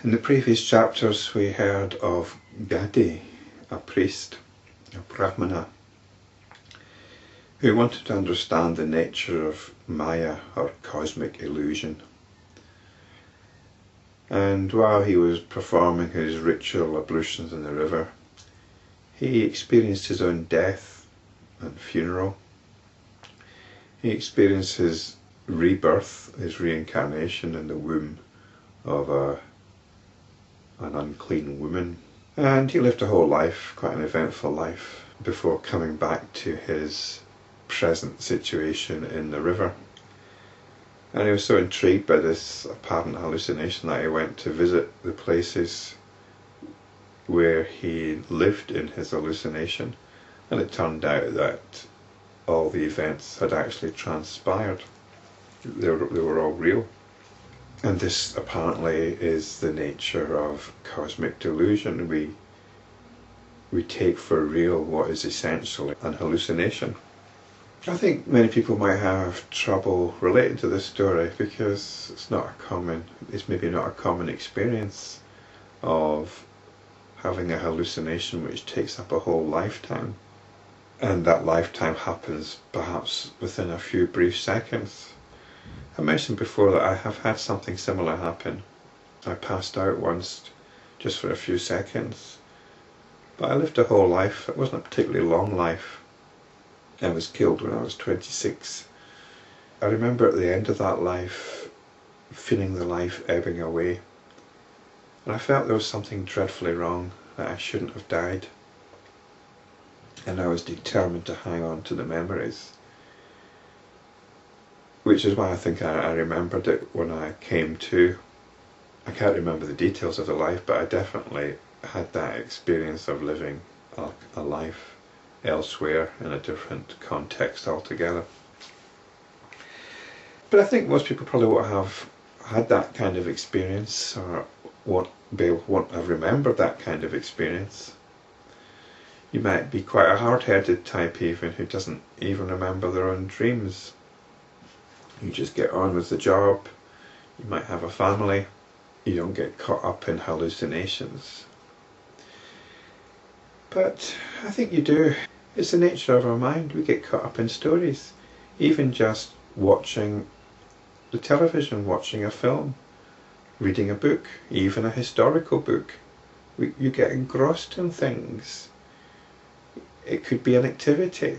In the previous chapters we heard of Gadi, a priest, a Brahmana, who wanted to understand the nature of Maya, or cosmic illusion. And while he was performing his ritual ablutions in the river, he experienced his own death and funeral. He experienced his rebirth, his reincarnation in the womb of an unclean woman. And he lived a whole life, quite an eventful life, before coming back to his present situation in the river. And he was so intrigued by this apparent hallucination that he went to visit the places where he lived in his hallucination, and it turned out that all the events had actually transpired. They were all real. And this apparently is the nature of cosmic delusion. We take for real what is essentially an hallucination. I think many people might have trouble relating to this story because it's maybe not a common experience of having a hallucination which takes up a whole lifetime. And that lifetime happens perhaps within a few brief seconds. I mentioned before that I have had something similar happen. I passed out once just for a few seconds, but I lived a whole life. It wasn't a particularly long life. I was killed when I was 26. I remember at the end of that life feeling the life ebbing away, and I felt there was something dreadfully wrong, that I shouldn't have died, and I was determined to hang on to the memories. Which is why I think I remembered it when I came to. I can't remember the details of the life, but I definitely had that experience of living a life elsewhere in a different context altogether. But I think most people probably won't have had that kind of experience, or won't have remembered that kind of experience. You might be quite a hard-headed type even, who doesn't even remember their own dreams. You just get on with the job. You might have a family. You don't get caught up in hallucinations. But I think you do. It's the nature of our mind. We get caught up in stories. Even just watching the television, watching a film, reading a book, even a historical book. You get engrossed in things. It could be an activity.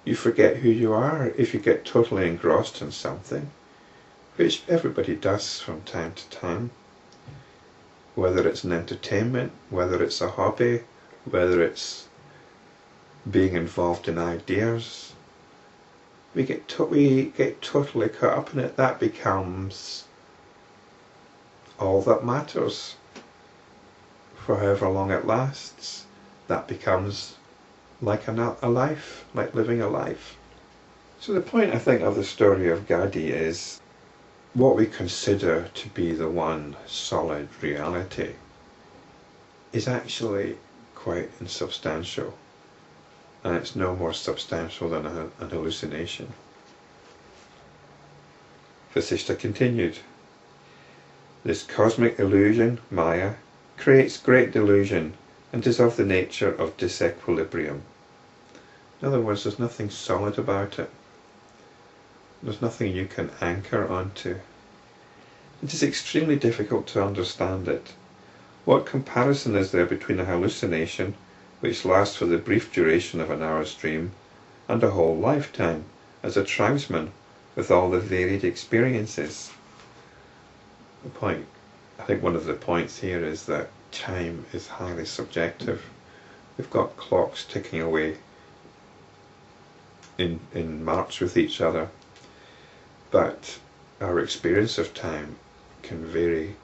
You forget who you are if you get totally engrossed in something, which everybody does from time to time. Whether it's an entertainment, whether it's a hobby, whether it's being involved in ideas, we get totally caught up in it. That becomes all that matters. For however long it lasts, that becomes like a life, like living a life. So the point, I think, of the story of Gadi is what we consider to be the one solid reality is actually quite insubstantial, and it's no more substantial than an hallucination. Vasishta continued, "This cosmic illusion, Maya, creates great delusion and is of the nature of disequilibrium." In other words, there's nothing solid about it. There's nothing you can anchor onto. It is extremely difficult to understand it. What comparison is there between a hallucination, which lasts for the brief duration of an hour's dream, and a whole lifetime, as a tribesman, with all the varied experiences? I think one of the points here is that time is highly subjective. We've got clocks ticking away in march with each other, but our experience of time can vary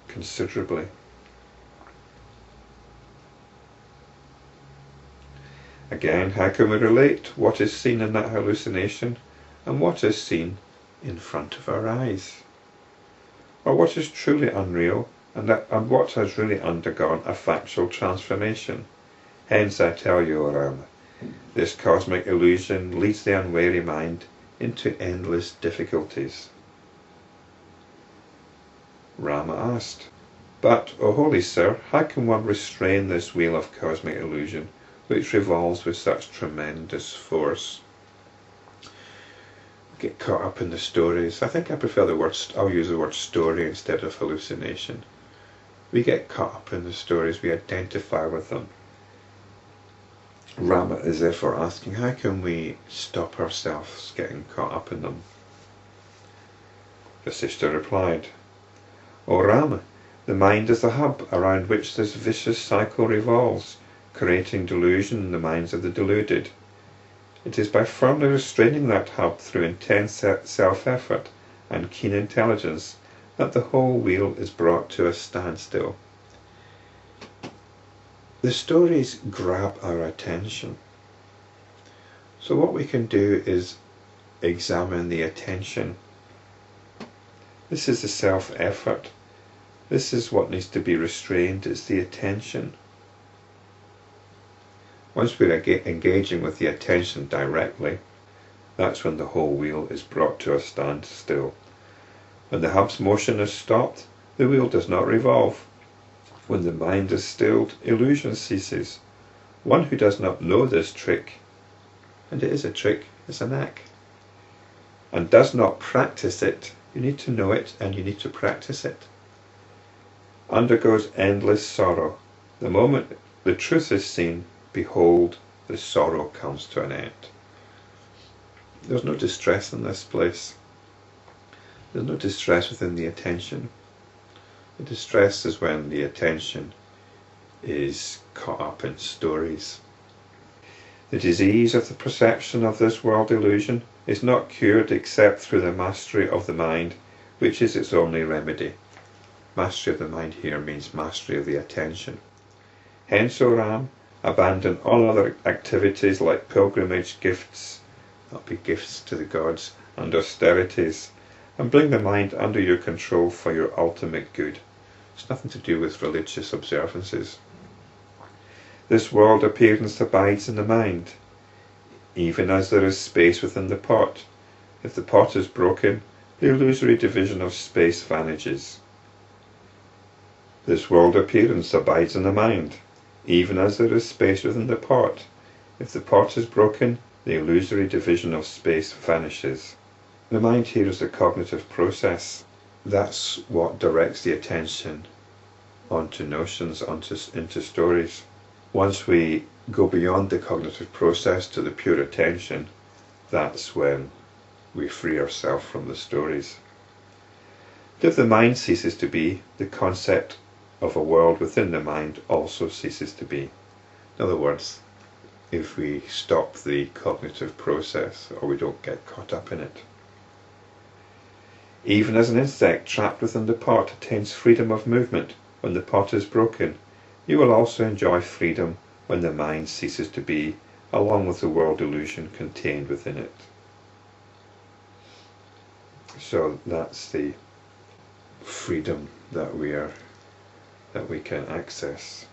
considerably. Again, how can we relate what is seen in that hallucination and what is seen in front of our eyes? Or what is truly unreal and what has really undergone a factual transformation? Hence I tell you, Rama, this cosmic illusion leads the unwary mind into endless difficulties. Rama asked. But, O holy sir, how can one restrain this wheel of cosmic illusion, which revolves with such tremendous force? We get caught up in the stories. I think I prefer the word, I'll use the word story instead of hallucination. We get caught up in the stories, we identify with them. Rama is therefore asking, how can we stop ourselves getting caught up in them? Vasishta replied, O Rama, the mind is the hub around which this vicious cycle revolves, creating delusion in the minds of the deluded. It is by firmly restraining that hub through intense self-effort and keen intelligence that the whole wheel is brought to a standstill. The stories grab our attention. So what we can do is examine the attention. This is the self-effort. This is what needs to be restrained, it's the attention. Once we're engaging with the attention directly, that's when the whole wheel is brought to a standstill. When the hub's motion is stopped, the wheel does not revolve. When the mind is stilled, illusion ceases. One who does not know this trick, and it is a trick, it's a knack, and does not practice it, you need to know it and you need to practice it, undergoes endless sorrow. The moment the truth is seen, behold, the sorrow comes to an end. There's no distress in this place. There's no distress within the attention. The distress is when the attention is caught up in stories. The disease of the perception of this world illusion is not cured except through the mastery of the mind, which is its only remedy. Mastery of the mind here means mastery of the attention. Hence, O Ram, abandon all other activities like pilgrimage, gifts, that'll be gifts to the gods, and austerities, and bring the mind under your control for your ultimate good. It's nothing to do with religious observances. This world appearance abides in the mind, even as there is space within the pot. If the pot is broken, the illusory division of space vanishes. This world appearance abides in the mind, even as there is space within the pot. If the pot is broken, the illusory division of space vanishes. The mind here is the cognitive process. That's what directs the attention onto notions, into stories. Once we go beyond the cognitive process to the pure attention, that's when we free ourselves from the stories. But if the mind ceases to be, the concept of a world within the mind also ceases to be. In other words, if we stop the cognitive process, or we don't get caught up in it. Even as an insect trapped within the pot attains freedom of movement when the pot is broken, you will also enjoy freedom when the mind ceases to be, along with the world illusion contained within it. So that's the freedom that we can access.